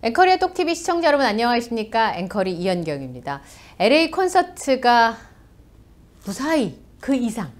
앵커리의 똑TV 시청자 여러분 안녕하십니까? 앵커리 이현경입니다. LA 콘서트가 무사히 그 이상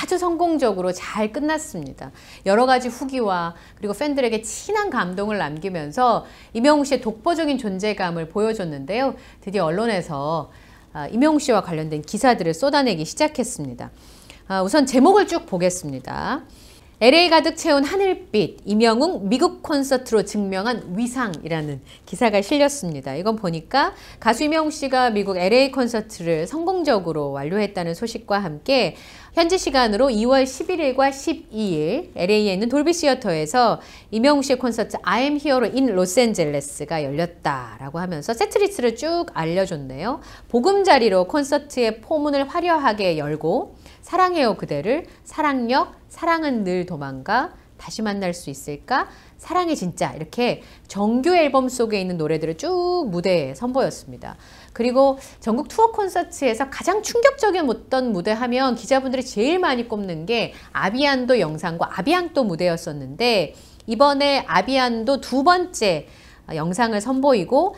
아주 성공적으로 잘 끝났습니다. 여러 가지 후기와 그리고 팬들에게 진한 감동을 남기면서 임영웅 씨의 독보적인 존재감을 보여줬는데요. 드디어 언론에서 임영웅 씨와 관련된 기사들을 쏟아내기 시작했습니다. 우선 제목을 쭉 보겠습니다. LA 가득 채운 하늘빛, 임영웅 미국 콘서트로 증명한 위상이라는 기사가 실렸습니다. 이건 보니까 가수 임영웅 씨가 미국 LA 콘서트를 성공적으로 완료했다는 소식과 함께 현지 시간으로 2월 11일과 12일 LA에 있는 돌비 시어터에서 임영웅 씨의 콘서트 I am Hero in 로스앤젤레스가 열렸다라고 하면서 세트리스트를 쭉 알려줬네요. 보금자리로 콘서트의 포문을 화려하게 열고 사랑해요 그대를, 사랑역, 사랑은 늘 도망가, 다시 만날 수 있을까, 사랑해 진짜 이렇게 정규 앨범 속에 있는 노래들을 쭉 무대에 선보였습니다. 그리고 전국 투어 콘서트에서 가장 충격적인 어떤 무대 하면 기자분들이 제일 많이 꼽는 게 아비안도 영상과 아비앙또 무대였었는데 이번에 아비안도 두 번째 영상을 선보이고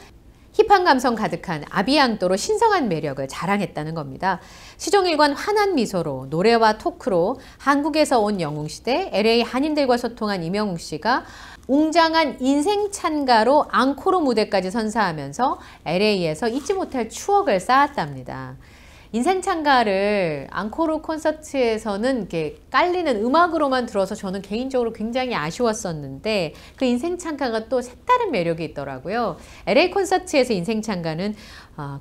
힙한 감성 가득한 아비앙또로 신성한 매력을 자랑했다는 겁니다. 시종일관 환한 미소로 노래와 토크로 한국에서 온 영웅시대 LA 한인들과 소통한 임영웅 씨가 웅장한 인생 찬가로 앙코르 무대까지 선사하면서 LA에서 잊지 못할 추억을 쌓았답니다. 인생 찬가를 앙코르 콘서트에서는 이렇게 깔리는 음악으로만 들어서 저는 개인적으로 굉장히 아쉬웠었는데 그 인생 찬가가 또 색다른 매력이 있더라고요. LA 콘서트에서 인생 찬가는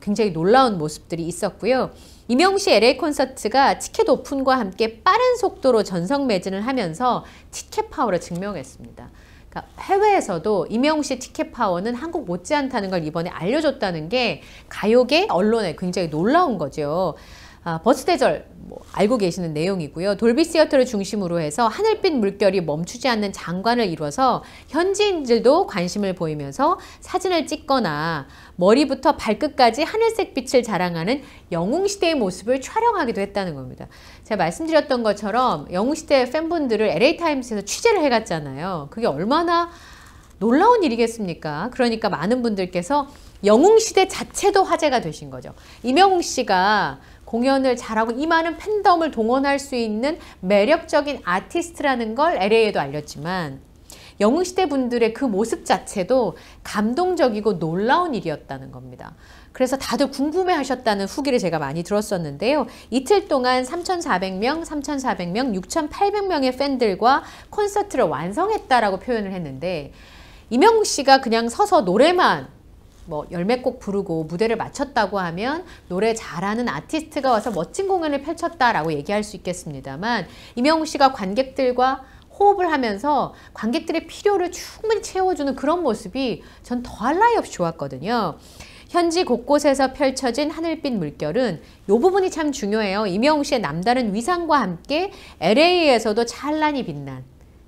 굉장히 놀라운 모습들이 있었고요. 임영웅 씨 LA 콘서트가 티켓 오픈과 함께 빠른 속도로 전성 매진을 하면서 티켓 파워를 증명했습니다. 그러니까 해외에서도 임영웅 씨 티켓 파워는 한국 못지않다는 걸 이번에 알려줬다는 게 가요계 언론에 굉장히 놀라운 거죠. 버스대절 알고 계시는 내용이고요. 돌비 시어터를 중심으로 해서 하늘빛 물결이 멈추지 않는 장관을 이뤄서 현지인들도 관심을 보이면서 사진을 찍거나 머리부터 발끝까지 하늘색 빛을 자랑하는 영웅시대의 모습을 촬영하기도 했다는 겁니다. 제가 말씀드렸던 것처럼 영웅시대 팬분들을 LA타임스에서 취재를 해갔잖아요. 그게 얼마나 놀라운 일이겠습니까? 그러니까 많은 분들께서 영웅시대 자체도 화제가 되신 거죠. 임영웅 씨가 공연을 잘하고 이 많은 팬덤을 동원할 수 있는 매력적인 아티스트라는 걸 LA에도 알렸지만 영웅시대 분들의 그 모습 자체도 감동적이고 놀라운 일이었다는 겁니다. 그래서 다들 궁금해 하셨다는 후기를 제가 많이 들었었는데요. 이틀 동안 3,400명, 3,400명, 6,800명의 팬들과 콘서트를 완성했다라고 표현을 했는데 임영웅 씨가 그냥 서서 노래만 열몇 곡 부르고 무대를 마쳤다고 하면 노래 잘하는 아티스트가 와서 멋진 공연을 펼쳤다라고 얘기할 수 있겠습니다만 임영웅 씨가 관객들과 호흡을 하면서 관객들의 필요를 충분히 채워주는 그런 모습이 전 더할 나위 없이 좋았거든요. 현지 곳곳에서 펼쳐진 하늘빛 물결은 이 부분이 참 중요해요. 임영웅 씨의 남다른 위상과 함께 LA에서도 찬란히 빛난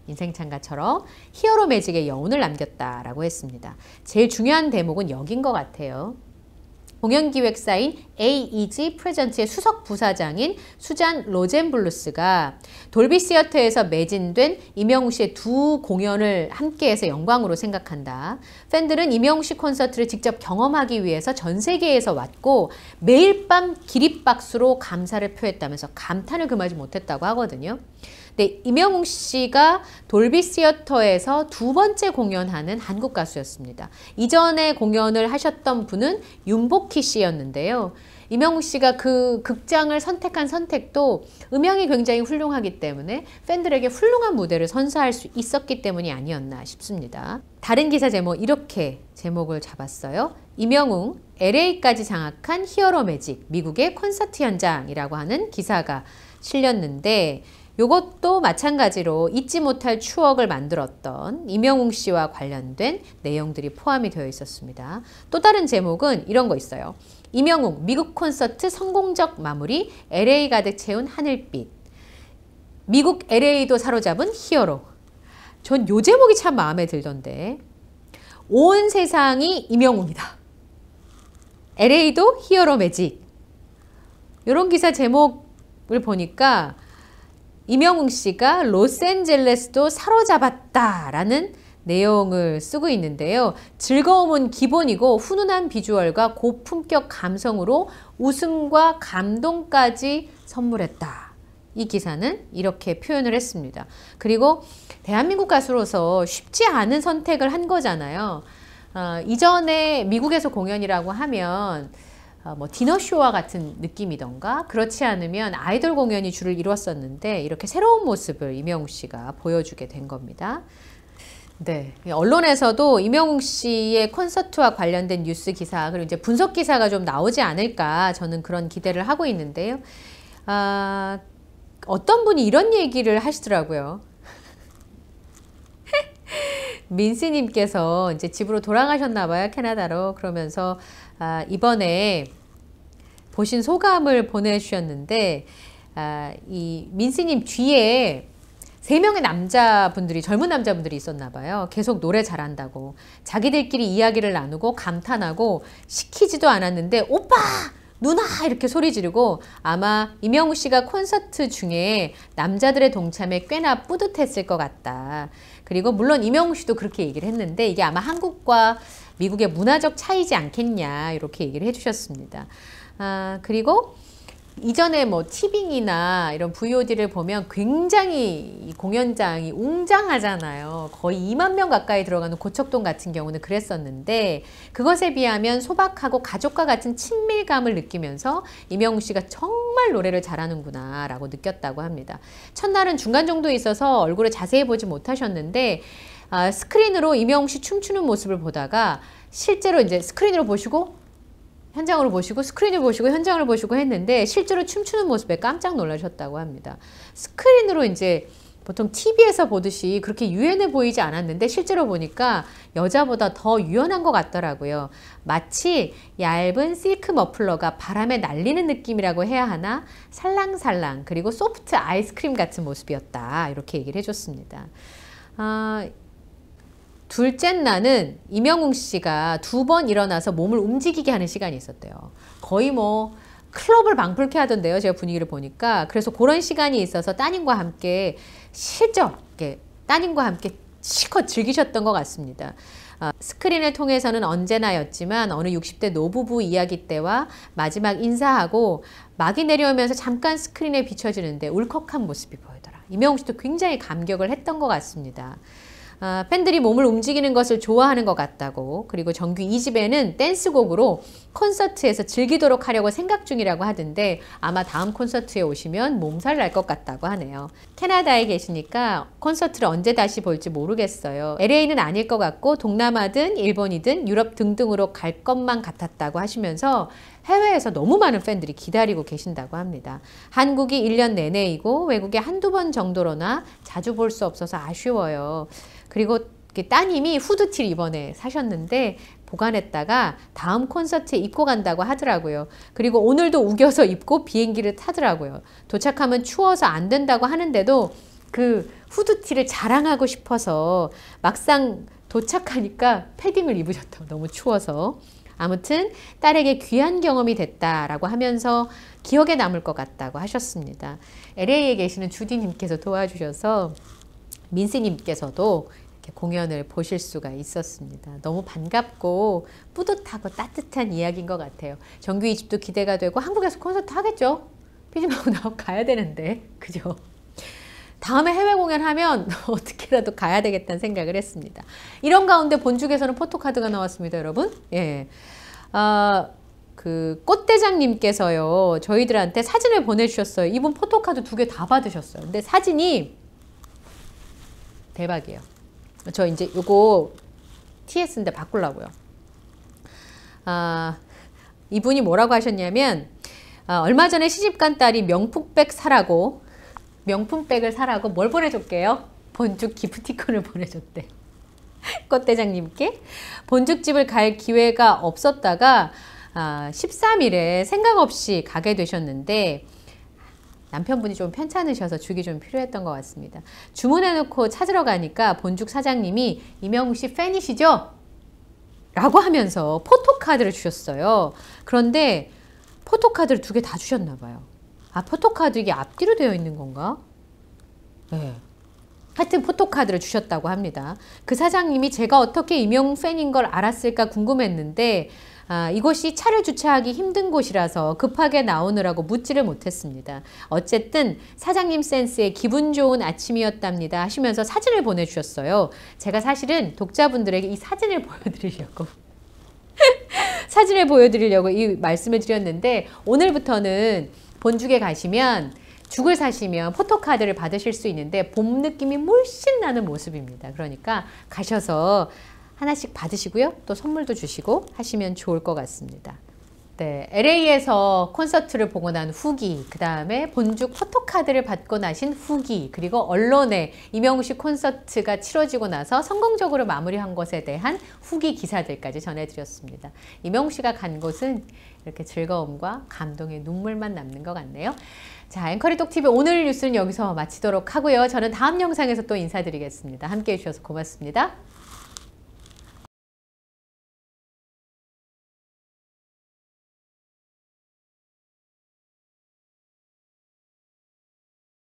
인생 찬가처럼 히어로 매직의 여운을 남겼다라고 했습니다. 제일 중요한 대목은 여긴 것 같아요. 공연기획사인 AEG 프레젠츠의 수석 부사장인 수잔 로젠블루스가 돌비 시어터에서 매진된 임영웅 씨의 두 공연을 함께해서 영광으로 생각한다. 팬들은 임영웅 씨 콘서트를 직접 경험하기 위해서 전 세계에서 왔고 매일 밤 기립박수로 감사를 표했다면서 감탄을 금하지 못했다고 하거든요. 네, 임영웅 씨가 돌비 시어터에서 두 번째 공연하는 한국 가수였습니다. 이전에 공연을 하셨던 분은 윤복희 씨였는데요. 임영웅 씨가 그 극장을 선택한 선택도 음향이 굉장히 훌륭하기 때문에 팬들에게 훌륭한 무대를 선사할 수 있었기 때문이 아니었나 싶습니다. 다른 기사 제목 이렇게 제목을 잡았어요. 임영웅 LA까지 장악한 히어로 매직 미국의 콘서트 현장이라고 하는 기사가 실렸는데 이것도 마찬가지로 잊지 못할 추억을 만들었던 임영웅 씨와 관련된 내용들이 포함이 되어 있었습니다. 또 다른 제목은 이런 거 있어요. 임영웅 미국 콘서트 성공적 마무리 LA 가득 채운 하늘빛 미국 LA도 사로잡은 히어로. 전 요 제목이 참 마음에 들던데 온 세상이 임영웅이다. LA도 히어로 매직. 이런 기사 제목을 보니까 임영웅 씨가 로스앤젤레스도 사로잡았다라는 내용을 쓰고 있는데요. 즐거움은 기본이고 훈훈한 비주얼과 고품격 감성으로 웃음과 감동까지 선물했다. 이 기사는 이렇게 표현을 했습니다. 그리고 대한민국 가수로서 쉽지 않은 선택을 한 거잖아요. 이전에 미국에서 공연이라고 하면 뭐 디너쇼와 같은 느낌이던가 그렇지 않으면 아이돌 공연이 주를 이뤘었는데 이렇게 새로운 모습을 임영웅 씨가 보여주게 된 겁니다. 네, 언론에서도 임영웅 씨의 콘서트와 관련된 뉴스 기사 그리고 이제 분석 기사가 좀 나오지 않을까 저는 그런 기대를 하고 있는데요. 어떤 분이 이런 얘기를 하시더라고요. 민스님께서 이제 집으로 돌아가셨나봐요, 캐나다로. 그러면서 이번에 보신 소감을 보내주셨는데 이 민스님 뒤에 3명의 남자분들이 젊은 남자분들이 있었나봐요. 계속 노래 잘한다고 자기들끼리 이야기를 나누고 감탄하고 시키지도 않았는데 오빠! 누나! 이렇게 소리 지르고 아마 임영웅 씨가 콘서트 중에 남자들의 동참에 꽤나 뿌듯했을 것 같다. 그리고 물론 임영웅 씨도 그렇게 얘기를 했는데 이게 아마 한국과 미국의 문화적 차이지 않겠냐 이렇게 얘기를 해주셨습니다. 그리고 이전에 뭐 티빙이나 이런 VOD를 보면 굉장히 이 공연장이 웅장하잖아요. 거의 2만 명 가까이 들어가는 고척동 같은 경우는 그랬었는데 그것에 비하면 소박하고 가족과 같은 친밀감을 느끼면서 임영웅 씨가 정말 노래를 잘하는구나 라고 느꼈다고 합니다. 첫날은 중간 정도에 있어서 얼굴을 자세히 보지 못하셨는데 스크린으로 임영웅 씨 춤추는 모습을 보다가 실제로 이제 스크린으로 보시고 현장으로 보시고 스크린을 보시고 현장을 보시고 했는데 실제로 춤추는 모습에 깜짝 놀라셨다고 합니다. 스크린으로 이제 보통 TV에서 보듯이 그렇게 유연해 보이지 않았는데 실제로 보니까 여자보다 더 유연한 것 같더라고요. 마치 얇은 실크 머플러가 바람에 날리는 느낌이라고 해야 하나? 살랑살랑 그리고 소프트 아이스크림 같은 모습이었다. 이렇게 얘기를 해줬습니다. 둘째 날은 임영웅 씨가 2번 일어나서 몸을 움직이게 하는 시간이 있었대요. 거의 뭐 클럽을 방불케 하던데요. 제가 분위기를 보니까. 그래서 그런 시간이 있어서 따님과 함께 따님과 함께 실컷 즐기셨던 것 같습니다. 스크린을 통해서는 언제나였지만 어느 60대 노부부 이야기 때와 마지막 인사하고 막이 내려오면서 잠깐 스크린에 비춰지는데 울컥한 모습이 보이더라. 임영웅 씨도 굉장히 감격을 했던 것 같습니다. 팬들이 몸을 움직이는 것을 좋아하는 것 같다고 그리고 정규 2집에는 댄스곡으로 콘서트에서 즐기도록 하려고 생각 중이라고 하던데 아마 다음 콘서트에 오시면 몸살 날 것 같다고 하네요. 캐나다에 계시니까 콘서트를 언제 다시 볼지 모르겠어요. LA는 아닐 것 같고 동남아든 일본이든 유럽 등등으로 갈 것만 같았다고 하시면서 해외에서 너무 많은 팬들이 기다리고 계신다고 합니다. 한국이 1년 내내이고 외국에 한두 번 정도로나 자주 볼 수 없어서 아쉬워요. 그리고 따님이 후드티를 이번에 사셨는데 보관했다가 다음 콘서트에 입고 간다고 하더라고요. 그리고 오늘도 우겨서 입고 비행기를 타더라고요. 도착하면 추워서 안 된다고 하는데도 그 후드티를 자랑하고 싶어서 막상 도착하니까 패딩을 입으셨다고 너무 추워서. 아무튼 딸에게 귀한 경험이 됐다라고 하면서 기억에 남을 것 같다고 하셨습니다. LA에 계시는 주디님께서 도와주셔서 민스님께서도 이렇게 공연을 보실 수가 있었습니다. 너무 반갑고 뿌듯하고 따뜻한 이야기인 것 같아요. 정규 2집도 기대가 되고 한국에서 콘서트 하겠죠? 피디하고 나하고 가야 되는데 그죠? 다음에 해외 공연하면 어떻게라도 가야 되겠다는 생각을 했습니다. 이런 가운데 본죽에서는 포토카드가 나왔습니다, 여러분. 예. 그 꽃대장님께서요 저희들한테 사진을 보내주셨어요. 이분 포토카드 2개 다 받으셨어요. 근데 사진이 대박이에요. 저 이제 요거 TS인데 바꾸려고요. 이분이 뭐라고 하셨냐면 얼마 전에 시집간 딸이 명품백 사라고 명품백을 사라고 뭘 보내줬게요? 본죽 기프티콘을 보내줬대. 꽃대장님께 본죽집을 갈 기회가 없었다가 13일에 생각 없이 가게 되셨는데 남편분이 좀 편찮으셔서 죽이 좀 필요했던 것 같습니다. 주문해놓고 찾으러 가니까 본죽 사장님이 임영웅 씨 팬이시죠? 라고 하면서 포토카드를 주셨어요. 그런데 포토카드를 2개 다 주셨나 봐요. 포토카드 이게 앞뒤로 되어 있는 건가? 네. 하여튼 포토카드를 주셨다고 합니다. 그 사장님이 제가 어떻게 이명웅 팬인 걸 알았을까 궁금했는데 이곳이 차를 주차하기 힘든 곳이라서 급하게 나오느라고 묻지를 못했습니다. 어쨌든 사장님 센스에 기분 좋은 아침이었답니다 하시면서 사진을 보내주셨어요. 제가 사실은 독자분들에게 이 사진을 보여드리려고 이 말씀을 드렸는데, 오늘부터는 본죽에 가시면 죽을 사시면 포토카드를 받으실 수 있는데 봄 느낌이 물씬 나는 모습입니다. 그러니까 가셔서 하나씩 받으시고요. 또 선물도 주시고 하시면 좋을 것 같습니다. 네, LA에서 콘서트를 보고 난 후기, 그 다음에 본죽 포토카드를 받고 나신 후기, 그리고 언론에 이명웅 씨 콘서트가 치러지고 나서 성공적으로 마무리한 것에 대한 후기 기사들까지 전해드렸습니다. 이명웅 씨가 간 곳은 이렇게 즐거움과 감동의 눈물만 남는 것 같네요. 자, 앵커리톡TV 오늘 뉴스는 여기서 마치도록 하고요. 저는 다음 영상에서 또 인사드리겠습니다. 함께해 주셔서 고맙습니다.